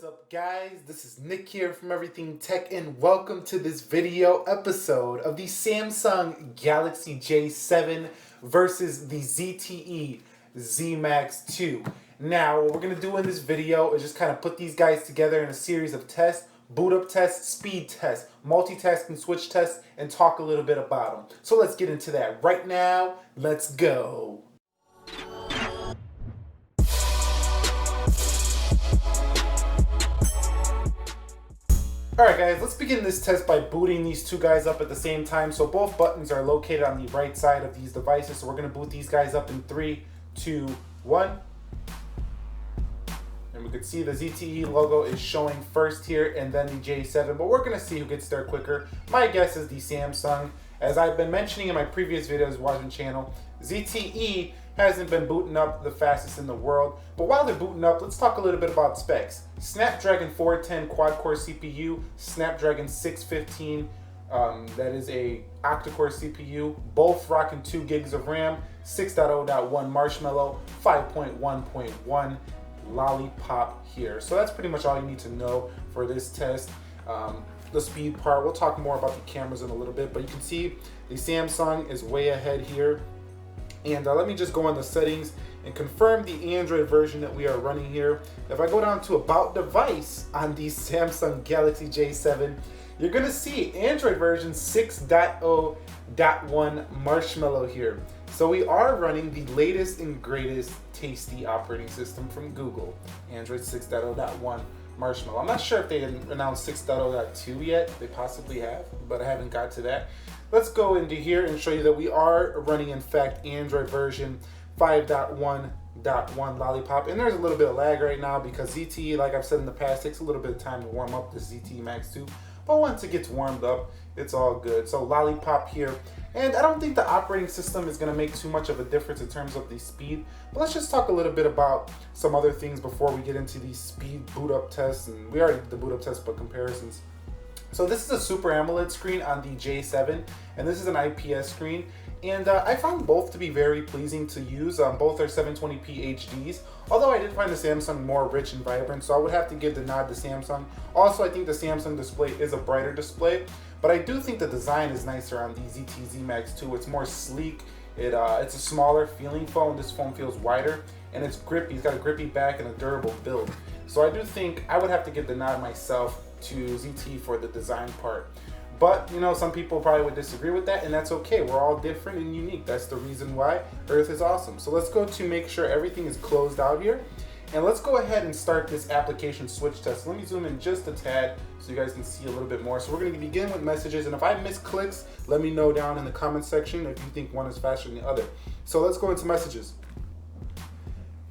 What's up, guys? This is Nick here from Everything Tech, and welcome to this video episode of the Samsung Galaxy J7 versus the ZTE Zmax 2. Now, what we're going to do in this video is just kind of put these guys together in a series of tests, boot up tests, speed tests, multitasking switch tests, and talk a little bit about them. So let's get into that right now. Let's go. Alright guys, let's begin this test by booting these two guys up at the same time. So both buttons are located on the right side of these devices. So we're going to boot these guys up in 3, 2, 1. And we can see the ZTE logo is showing first here and then the J7. But we're going to see who gets there quicker. My guess is the Samsung. As I've been mentioning in my previous videos watching channel, ZTE hasn't been booting up the fastest in the world. But while they're booting up, let's talk a little bit about specs. Snapdragon 410 quad-core CPU, Snapdragon 615, that is a octa-core CPU, both rocking 2 gigs of RAM, 6.0.1 Marshmallow, 5.1.1 Lollipop here. So that's pretty much all you need to know for this test. The speed part, we'll talk more about the cameras in a little bit, but you can see the Samsung is way ahead here. And let me just go on the settings and confirm the Android version that we are running here. If I go down to About Device on the Samsung Galaxy J7, you're going to see Android version 6.0.1 Marshmallow here. So we are running the latest and greatest tasty operating system from Google, Android 6.0.1 Marshmallow. I'm not sure if they announced 6.0.2 yet. They possibly have, but I haven't got to that. Let's go into here and show you that we are running, in fact, Android version 5.1.1 Lollipop. And there's a little bit of lag right now because ZTE, like I've said in the past, takes a little bit of time to warm up the ZTE Max 2. But once it gets warmed up, it's all good. So Lollipop here. And I don't think the operating system is going to make too much of a difference in terms of the speed. But let's just talk a little bit about some other things before we get into these speed boot up tests. And we already did the boot up test, but comparisons. So this is a Super AMOLED screen on the J7, and this is an IPS screen. And I found both to be very pleasing to use. Both are 720p HDs, although I did find the Samsung more rich and vibrant, so I would have to give the nod to Samsung. Also, I think the Samsung display is a brighter display, but I do think the design is nicer on the ZTE Zmax 2. It's more sleek. It's a smaller feeling phone. This phone feels wider, and it's grippy. It's got a grippy back and a durable build. So I do think I would have to give the nod myself to ZTE for the design part. But, you know, some people probably would disagree with that, and that's okay. We're all different and unique. That's the reason why Earth is awesome. So let's go to make sure everything is closed out here. And let's go ahead and start this application switch test. Let me zoom in just a tad so you guys can see a little bit more. So we're going to begin with messages, and if I miss clicks, let me know down in the comment section if you think one is faster than the other. So let's go into messages.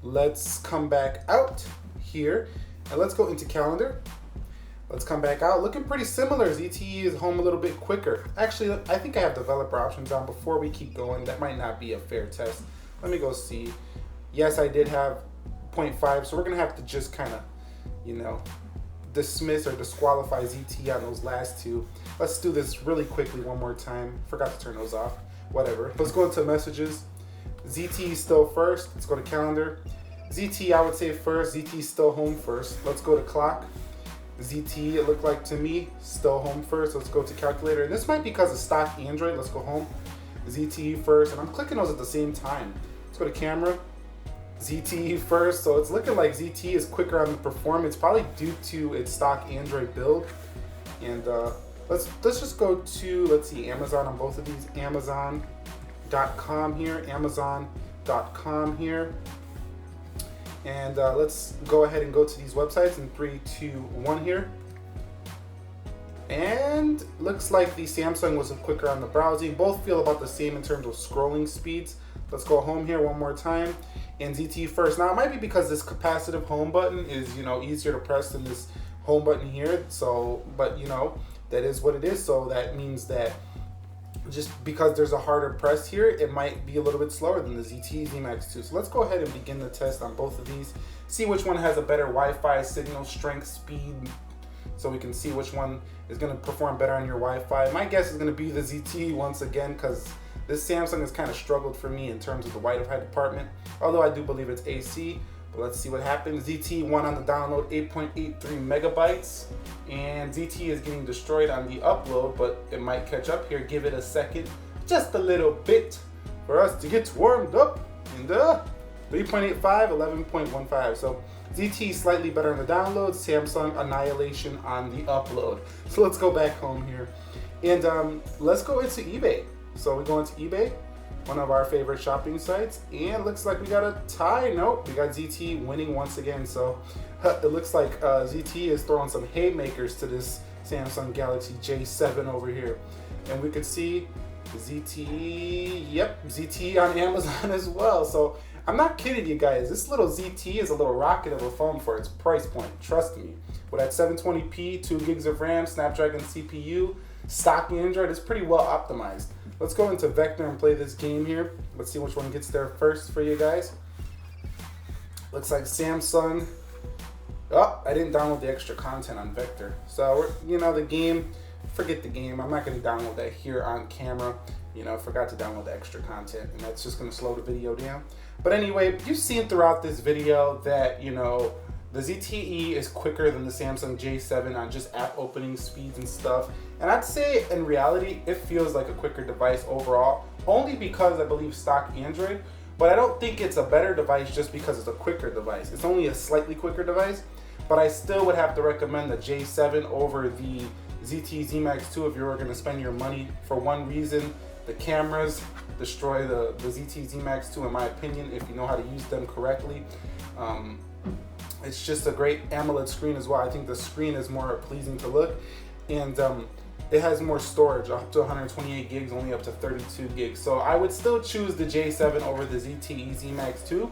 Let's come back out here, and let's go into calendar. Let's come back out. Looking pretty similar. ZTE is home a little bit quicker. Actually, I think I have developer options on before we keep going. That might not be a fair test. Let me go see. Yes, I did have 0.5, so we're going to have to just kind of, you know, dismiss or disqualify ZTE on those last two. Let's do this really quickly one more time. Forgot to turn those off. Whatever. Let's go into messages. ZTE still first. Let's go to calendar. ZTE, I would say first. ZTE still home first. Let's go to clock. ZTE, it looked like to me, still home first. Let's go to calculator. And this might be because of stock Android. Let's go home. ZTE first. And I'm clicking those at the same time. Let's go to camera. ZTE first. So it's looking like ZTE is quicker on the performance, probably due to its stock Android build. And let's just go to, let's see, Amazon on both of these. Amazon.com here. Amazon.com here. And let's go ahead and go to these websites in 3, 2, 1 here. And looks like the Samsung was quicker on the browsing. Both feel about the same in terms of scrolling speeds. Let's go home here one more time. And ZTE first. Now it might be because this capacitive home button is, you know, easier to press than this home button here. So, but you know, that is what it is. So that means that just because there's a harder press here, it might be a little bit slower than the ZTE Zmax 2. So let's go ahead and begin the test on both of these. See which one has a better Wi-Fi signal strength speed, so we can see which one is going to perform better on your Wi-Fi. My guess is going to be the ZTE once again, because this Samsung has kind of struggled for me in terms of the Wi-Fi department. Although I do believe it's AC, But let's see what happens. ZTE won on the download 8.83 megabytes, and ZTE is getting destroyed on the upload, but it might catch up here. Give it a second, just a little bit, for us to get warmed up in the 3.85, 11.15. So ZTE slightly better on the download, Samsung annihilation on the upload. So let's go back home here, and let's go into eBay. So we go into eBay, one of our favorite shopping sites, and looks like we got a tie. Nope, we got ZTE winning once again. So it looks like ZTE is throwing some haymakers to this Samsung Galaxy J7 over here, and we could see ZTE, yep, ZTE on Amazon as well. So I'm not kidding you guys, this little ZTE is a little rocket of a phone for its price point, trust me. With that 720p, 2 gigs of RAM, Snapdragon CPU, stock Android, it's pretty well optimized. Let's go into Vector and play this game here. Let's see which one gets there first for you guys. Looks like Samsung. Oh, I didn't download the extra content on Vector. So, you know, the game, forget the game. I'm not going to download that here on camera. You know, forgot to download the extra content, and that's just going to slow the video down. But anyway, you've seen throughout this video that, you know, the ZTE is quicker than the Samsung J7 on just app opening speeds and stuff. And I'd say in reality, it feels like a quicker device overall, only because I believe stock Android, but I don't think it's a better device just because it's a quicker device. It's only a slightly quicker device, but I still would have to recommend the J7 over the ZTE Zmax 2 if you were going to spend your money. For one reason, the cameras destroy the ZTE Zmax 2 in my opinion, if you know how to use them correctly. It's just a great AMOLED screen as well. I think the screen is more pleasing to look, and it has more storage, up to 128 gigs, only up to 32 gigs. So I would still choose the J7 over the ZTE Zmax 2.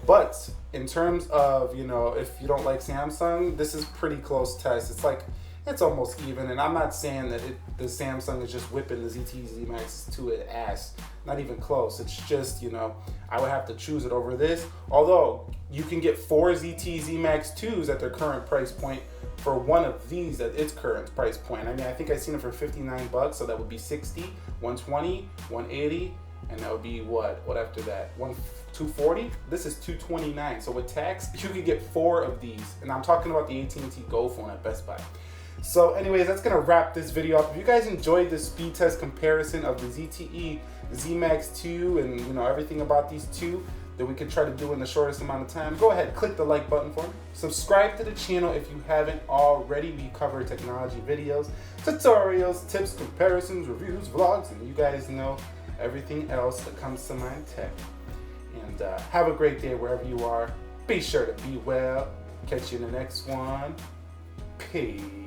But in terms of, you know, if you don't like Samsung, this is pretty close test. It's like, it's almost even, and I'm not saying that the Samsung is just whipping the ZTE Zmax to its ass. Not even close. It's just, you know, I would have to choose it over this. Although you can get 4 ZTE Zmax 2s at their current price point for one of these at its current price point. I mean, I think I seen it for 59 bucks, so that would be 60, 120, 180, and that would be what after that? 240? This is 229. So with tax, you could get 4 of these, and I'm talking about the AT&T Go phone at Best Buy. So anyways, that's gonna wrap this video up. If you guys enjoyed this speed test comparison of the ZTE Zmax 2 and, you know, everything about these two that we could try to do in the shortest amount of time, go ahead, click the like button for me. Subscribe to the channel if you haven't already. We cover technology videos, tutorials, tips, comparisons, reviews, vlogs, and you guys know everything else that comes to mind tech. And have a great day wherever you are. Be sure to be well. Catch you in the next one. Peace.